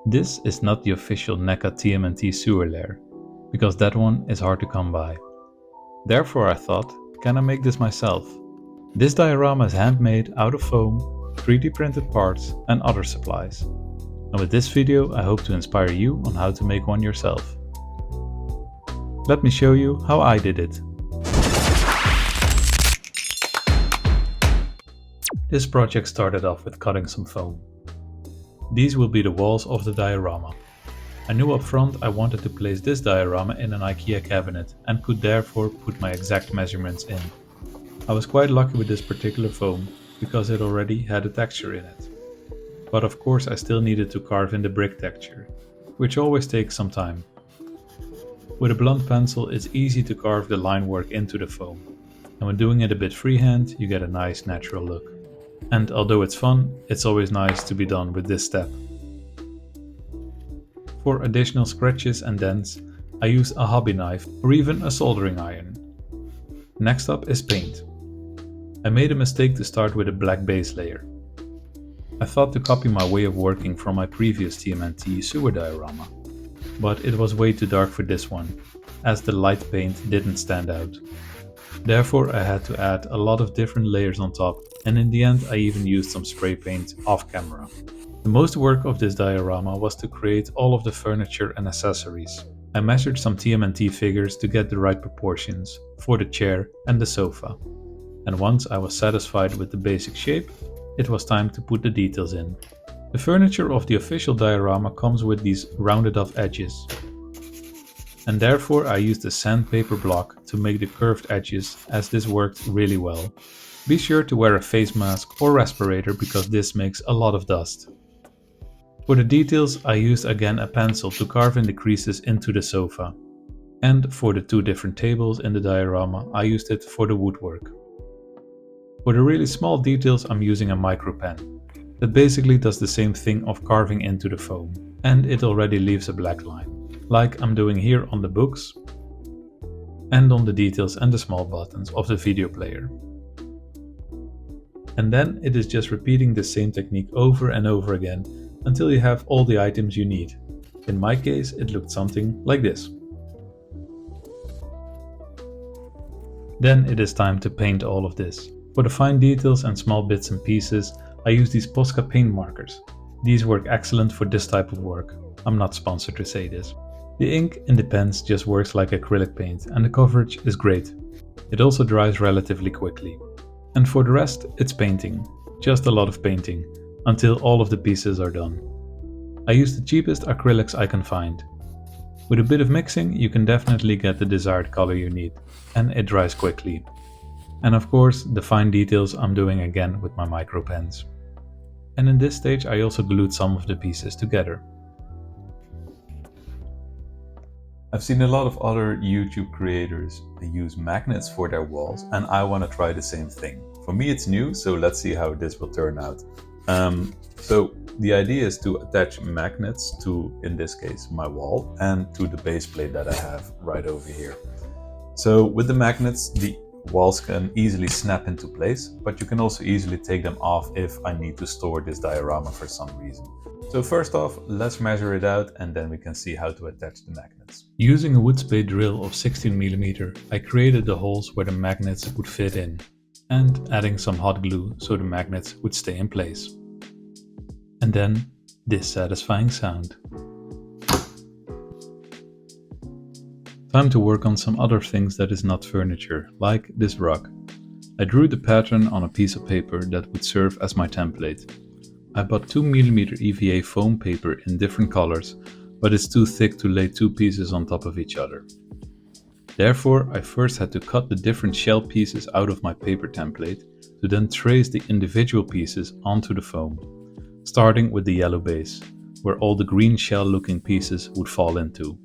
This is not the official NECA TMNT sewer lair, because that one is hard to come by. Therefore I thought, can I make this myself? This diorama is handmade out of foam, 3D printed parts and other supplies. And with this video I hope to inspire you on how to make one yourself. Let me show you how I did it. This project started off with cutting some foam. These will be the walls of the diorama. I knew up front I wanted to place this diorama in an IKEA cabinet and could therefore put my exact measurements in. I was quite lucky with this particular foam because it already had a texture in it. But of course I still needed to carve in the brick texture, which always takes some time. With a blunt pencil it's easy to carve the line work into the foam, and when doing it a bit freehand you get a nice natural look. And although it's fun, it's always nice to be done with this step. For additional scratches and dents, I use a hobby knife or even a soldering iron. Next up is paint. I made a mistake to start with a black base layer. I thought to copy my way of working from my previous TMNT sewer diorama, but it was way too dark for this one, as the light paint didn't stand out. Therefore I had to add a lot of different layers on top, and in the end I even used some spray paint off camera. The most work of this diorama was to create all of the furniture and accessories. I measured some TMNT figures to get the right proportions for the chair and the sofa. And once I was satisfied with the basic shape, it was time to put the details in. The furniture of the official diorama comes with these rounded off edges. And therefore I used a sandpaper block to make the curved edges, as this worked really well. Be sure to wear a face mask or respirator because this makes a lot of dust. For the details I used again a pencil to carve in the creases into the sofa. And for the two different tables in the diorama I used it for the woodwork. For the really small details I'm using a micro pen. That basically does the same thing of carving into the foam, and it already leaves a black line, like I'm doing here on the books and on the details and the small buttons of the video player. And then it is just repeating the same technique over and over again until you have all the items you need. In my case it looked something like this. Then it is time to paint all of this. For the fine details and small bits and pieces I use these Posca paint markers. These work excellent for this type of work. I'm not sponsored to say this. The ink in the pens just works like acrylic paint and the coverage is great. It also dries relatively quickly. And for the rest it's painting. Just a lot of painting, until all of the pieces are done. I use the cheapest acrylics I can find. With a bit of mixing you can definitely get the desired color you need, and it dries quickly. And of course the fine details I'm doing again with my micro pens. And in this stage I also glued some of the pieces together. I've seen a lot of other YouTube creators use magnets for their walls, and I want to try the same thing. For me it's new, so let's see how this will turn out. So the idea is to attach magnets to, in this case, my wall and to the base plate that I have right over here. So with the magnets the walls can easily snap into place, but you can also easily take them off if I need to store this diorama for some reason. So first off, let's measure it out and then we can see how to attach the magnets. Using a wood spade drill of 16mm, I created the holes where the magnets would fit in, and adding some hot glue so the magnets would stay in place. And then this satisfying sound. Time to work on some other things that is not furniture, like this rug. I drew the pattern on a piece of paper that would serve as my template. I bought 2mm EVA foam paper in different colors, but it's too thick to lay two pieces on top of each other. Therefore, I first had to cut the different shell pieces out of my paper template to then trace the individual pieces onto the foam, starting with the yellow base, where all the green shell looking pieces would fall into.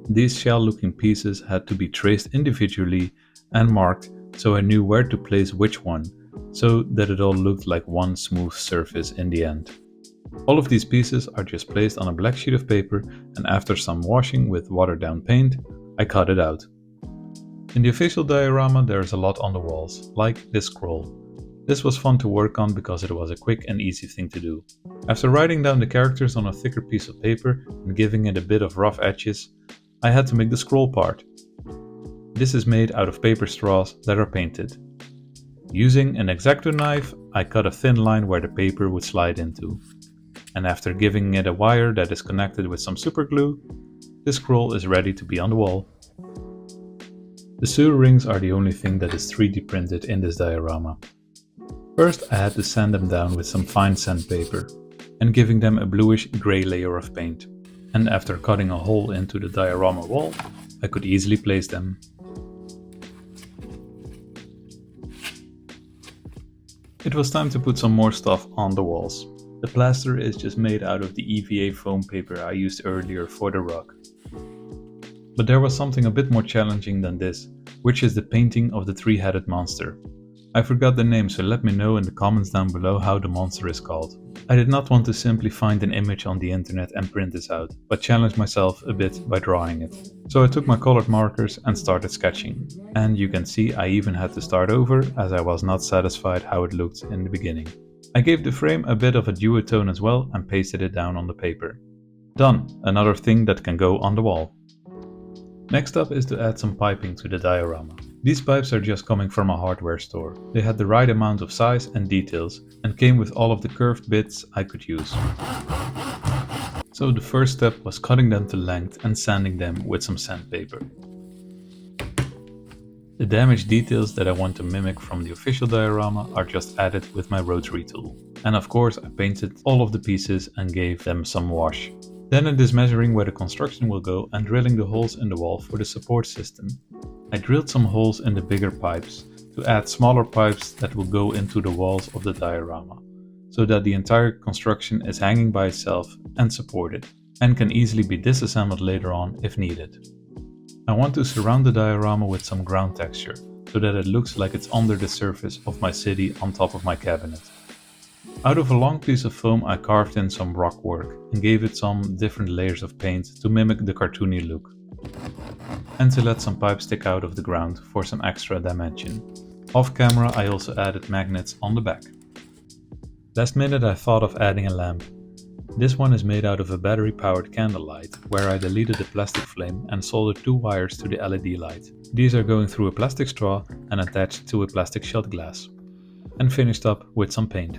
These shell looking pieces had to be traced individually and marked so I knew where to place which one, so that it all looked like one smooth surface in the end. All of these pieces are just placed on a black sheet of paper, and after some washing with watered down paint, I cut it out. In the official diorama there is a lot on the walls, like this scroll. This was fun to work on because it was a quick and easy thing to do. After writing down the characters on a thicker piece of paper and giving it a bit of rough edges, I had to make the scroll part. This is made out of paper straws that are painted. Using an X-Acto knife, I cut a thin line where the paper would slide into. And after giving it a wire that is connected with some super glue, the scroll is ready to be on the wall. The sewer rings are the only thing that is 3D printed in this diorama. First I had to sand them down with some fine sandpaper and giving them a bluish grey layer of paint. And after cutting a hole into the diorama wall, I could easily place them. It was time to put some more stuff on the walls. The plaster is just made out of the EVA foam paper I used earlier for the rug. But there was something a bit more challenging than this, which is the painting of the three-headed monster. I forgot the name, so let me know in the comments down below how the monster is called. I did not want to simply find an image on the internet and print this out, but challenge myself a bit by drawing it. So I took my colored markers and started sketching. And you can see I even had to start over as I was not satisfied how it looked in the beginning. I gave the frame a bit of a duotone as well and pasted it down on the paper. Done! Another thing that can go on the wall. Next up is to add some piping to the diorama. These pipes are just coming from a hardware store. They had the right amount of size and details and came with all of the curved bits I could use. So the first step was cutting them to length and sanding them with some sandpaper. The damaged details that I want to mimic from the official diorama are just added with my rotary tool. And of course I painted all of the pieces and gave them some wash. Then it is measuring where the construction will go and drilling the holes in the wall for the support system. I drilled some holes in the bigger pipes to add smaller pipes that will go into the walls of the diorama, so that the entire construction is hanging by itself and supported, and can easily be disassembled later on if needed. I want to surround the diorama with some ground texture, so that it looks like it's under the surface of my city on top of my cabinet. Out of a long piece of foam I carved in some rock work and gave it some different layers of paint to mimic the cartoony look. And to let some pipes stick out of the ground for some extra dimension. Off camera I also added magnets on the back. Last minute I thought of adding a lamp. This one is made out of a battery powered candlelight, where I deleted the plastic flame and soldered 2 wires to the LED light. These are going through a plastic straw and attached to a plastic shot glass. And finished up with some paint.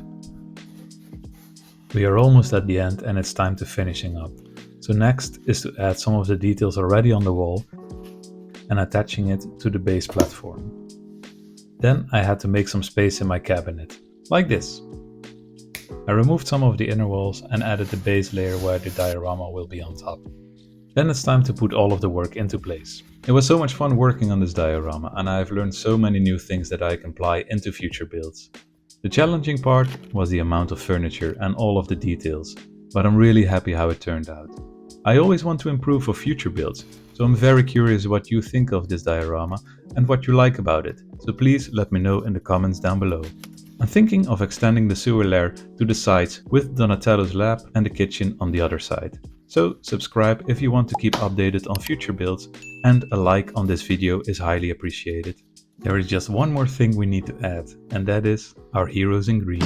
We are almost at the end and it's time to finishing up. So next is to add some of the details already on the wall and attaching it to the base platform. Then I had to make some space in my cabinet, like this. I removed some of the inner walls and added the base layer where the diorama will be on top. Then it's time to put all of the work into place. It was so much fun working on this diorama and I have learned so many new things that I can apply into future builds. The challenging part was the amount of furniture and all of the details, but I'm really happy how it turned out. I always want to improve for future builds, so I'm very curious what you think of this diorama and what you like about it, so please let me know in the comments down below. I'm thinking of extending the sewer lair to the sides with Donatello's lab and the kitchen on the other side. So subscribe if you want to keep updated on future builds, and a like on this video is highly appreciated. There is just one more thing we need to add, and that is our heroes in green.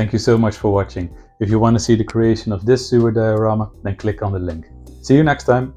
Thank you so much for watching. If you want to see the creation of this sewer diorama, then click on the link. See you next time!